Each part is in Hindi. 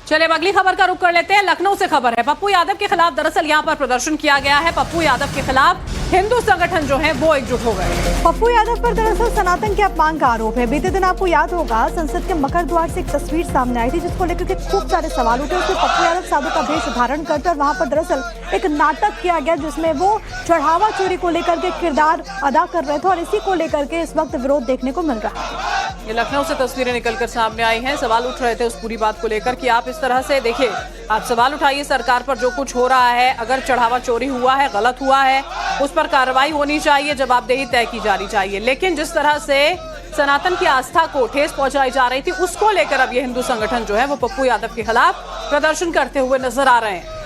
चलिए अब अगली खबर का रुख कर लेते हैं। लखनऊ से खबर है, पप्पू यादव के खिलाफ दरअसल यहां पर प्रदर्शन किया गया है। पप्पू यादव के खिलाफ हिंदू संगठन जो है वो एकजुट हो गए। पप्पू यादव पर दरअसल सनातन के अपमान का आरोप है। बीते दिन आपको याद होगा संसद के मकर द्वार से एक तस्वीर सामने आई थी जिसको लेकर के खूब सारे सवाल उठे। उसमें पप्पू यादव साधु का वेश धारण करते और वहां पर दरअसल एक नाटक किया गया जिसमें वो चढ़ावा चोरी को लेकर के किरदार अदा कर रहे थे और इसी को लेकर के इस वक्त विरोध देखने को मिल रहा है। ये लखनऊ से तस्वीरें निकलकर सामने आई हैं। सवाल उठ रहे थे उस पूरी बात को लेकर कि आप इस तरह से देखिए, आप सवाल उठाइए सरकार पर जो कुछ हो रहा है, अगर चढ़ावा चोरी हुआ है, गलत हुआ है, उस पर कार्रवाई होनी चाहिए, जवाबदेही तय की जानी चाहिए। लेकिन जिस तरह से सनातन की आस्था को ठेस पहुंचाई जा रही थी उसको लेकर अब ये हिंदू संगठन जो है वो पप्पू यादव के खिलाफ प्रदर्शन करते हुए नजर आ रहे हैं।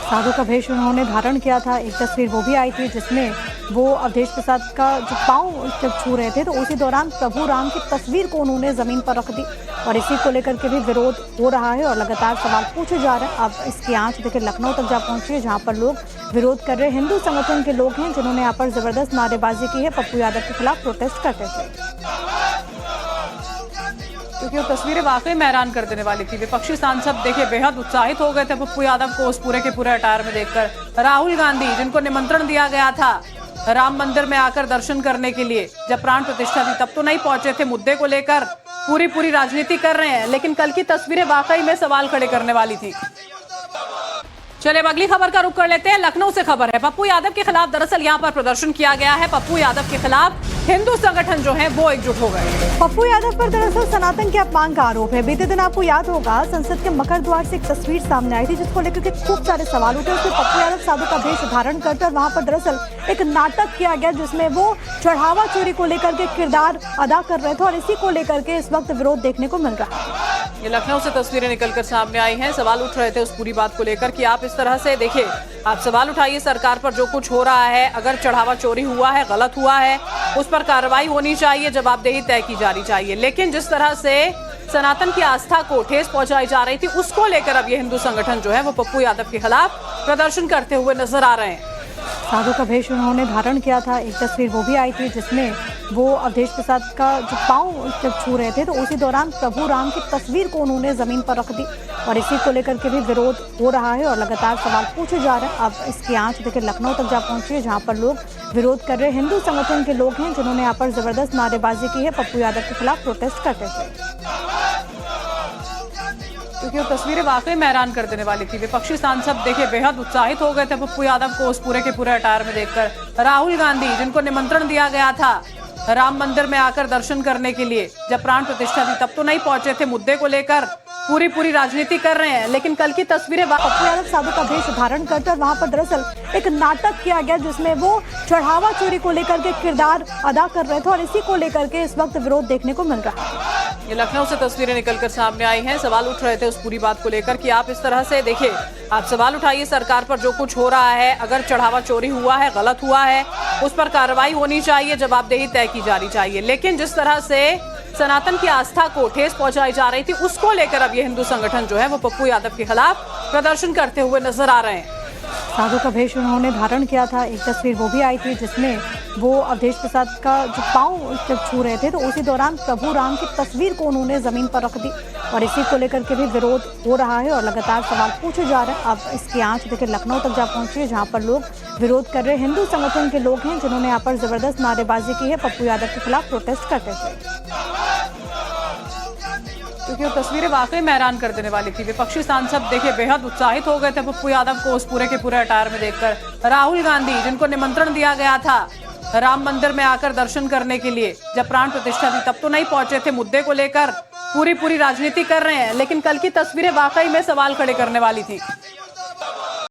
साधु का वेश उन्होंने धारण किया था। एक तस्वीर वो भी आई थी जिसमें वो अवधेश प्रसाद का जो पांव जब छू रहे थे तो उसी दौरान प्रभु राम की तस्वीर को उन्होंने जमीन पर रख दी और इसी को लेकर के भी विरोध हो रहा है और लगातार सवाल पूछे जा रहे हैं। अब इसकी आंच देखिए लखनऊ तक जा पहुंची है जहां पर लोग विरोध कर रहे हैं। हिंदू संगठन के लोग हैं जिन्होंने यहाँ पर जबरदस्त नारेबाजी की है, पप्पू यादव के खिलाफ प्रोटेस्ट करते थे क्योंकि वो तस्वीरें वाकई में हैरान कर देने वाली थी। विपक्षी सांसद देखिए बेहद उत्साहित हो गए थे पप्पू यादव को उस पूरे के पूरे अटायर में देखकर। राहुल गांधी जिनको निमंत्रण दिया गया था राम मंदिर में आकर दर्शन करने के लिए, जब प्राण प्रतिष्ठा थी तब तो नहीं पहुंचे थे। मुद्दे को लेकर पूरी राजनीति कर रहे हैं, लेकिन कल की तस्वीरें वाकई में सवाल खड़े करने वाली थी। चलिए अब अगली खबर का रुख कर लेते हैं। लखनऊ से खबर है, पप्पू यादव के खिलाफ दरअसल यहां पर प्रदर्शन किया गया है। पप्पू यादव के खिलाफ हिंदू संगठन जो है वो एकजुट हो गए। पप्पू यादव पर दरअसल सनातन के अपमान का आरोप है। बीते दिन आपको याद होगा संसद के मकर द्वार से एक तस्वीर सामने आई थी जिसको लेकर के खूब सारे सवाल उठे। उसमें पप्पू यादव साधु का वेश धारण करते और वहां पर दरअसल एक नाटक किया गया जिसमें वो चढ़ावा चोरी को लेकर के किरदार अदा कर रहे थे और इसी को लेकर के इस वक्त विरोध देखने को मिल रहा है। ये लखनऊ से तस्वीरें निकलकर सामने आई हैं। सवाल उठ रहे थे उस पूरी बात को लेकर कि आप इस तरह से देखिए, आप सवाल उठाइए सरकार पर जो कुछ हो रहा है, अगर चढ़ावा चोरी हुआ है, गलत हुआ है, उस पर कार्रवाई होनी चाहिए, जवाबदेही तय की जानी चाहिए। लेकिन जिस तरह से सनातन की आस्था को ठेस पहुंचाई जा रही थी उसको लेकर अब ये हिंदू संगठन जो है वो पप्पू यादव के खिलाफ प्रदर्शन करते हुए नजर आ रहे हैं। साधु का वेश उन्होंने धारण किया था। एक तस्वीर वो भी आई थी जिसमें वो अवधेश प्रसाद का जो पांव जब छू रहे थे तो उसी दौरान प्रभु राम की तस्वीर को उन्होंने जमीन पर रख दी और इसी को लेकर के भी विरोध हो रहा है और लगातार सवाल पूछे जा रहे हैं। अब इसकी आंच देखिए लखनऊ तक जा पहुंची है जहां पर लोग विरोध कर रहे हैं। हिंदू संगठन के लोग हैं जिन्होंने यहाँ पर जबरदस्त नारेबाजी की है, पप्पू यादव के खिलाफ प्रोटेस्ट करते थे क्योंकि वो तस्वीरें वाकई में हैरान कर देने वाली थी। विपक्षी सांसद देखिए बेहद उत्साहित हो गए थे पप्पू यादव को उस पूरे के पूरे अटायर में देखकर। राहुल गांधी जिनको निमंत्रण दिया गया था राम मंदिर में आकर दर्शन करने के लिए, जब प्राण प्रतिष्ठा थी तब तो नहीं पहुंचे थे। मुद्दे को लेकर पूरी राजनीति कर रहे हैं, लेकिन कल की तस्वीरें पप्पू यादव साधु का वेश धारण करते और वहां पर दरअसल एक नाटक किया गया जिसमें वो चढ़ावा चोरी को लेकर के किरदार अदा कर रहे थे और इसी को लेकर के इस वक्त विरोध देखने को मिल रहा है। ये लखनऊ से तस्वीरें निकलकर सामने आई हैं। सवाल उठ रहे थे उस पूरी बात को लेकर कि आप इस तरह से देखिए, आप सवाल उठाइए सरकार पर जो कुछ हो रहा है, अगर चढ़ावा चोरी हुआ है, गलत हुआ है, उस पर कार्रवाई होनी चाहिए, जवाबदेही तय की जानी चाहिए। लेकिन जिस तरह से सनातन की आस्था को ठेस पहुंचाई जा रही थी उसको लेकर अब ये हिंदू संगठन जो है वो पप्पू यादव के खिलाफ प्रदर्शन करते हुए नजर आ रहे हैं। साधु का वेश उन्होंने धारण किया था। एक तस्वीर वो भी आई थी जिसमें वो अवधेश प्रसाद का जो पांव जब छू रहे थे तो उसी दौरान प्रभु राम की तस्वीर को उन्होंने जमीन पर रख दी और इसी को लेकर के भी विरोध हो रहा है और लगातार सवाल पूछे जा रहे हैं। अब इसकी आंच देखिए लखनऊ तक जा पहुंची है जहां पर लोग विरोध कर रहे हैं। हिंदू संगठन के लोग हैं जिन्होंने यहाँ पर जबरदस्त नारेबाजी की है, पप्पू यादव के खिलाफ प्रोटेस्ट करते थे क्योंकि वो तस्वीरें वाकई में हैरान कर देने वाली थी। विपक्षी सांसद देखिए बेहद उत्साहित हो गए थे पप्पू यादव को उस पूरे के पूरे अटायर में देखकर। राहुल गांधी जिनको निमंत्रण दिया गया था राम मंदिर में आकर दर्शन करने के लिए, जब प्राण प्रतिष्ठा थी तब तो नहीं पहुंचे थे। मुद्दे को लेकर पूरी राजनीति कर रहे हैं, लेकिन कल की तस्वीरें वाकई में सवाल खड़े करने वाली थी।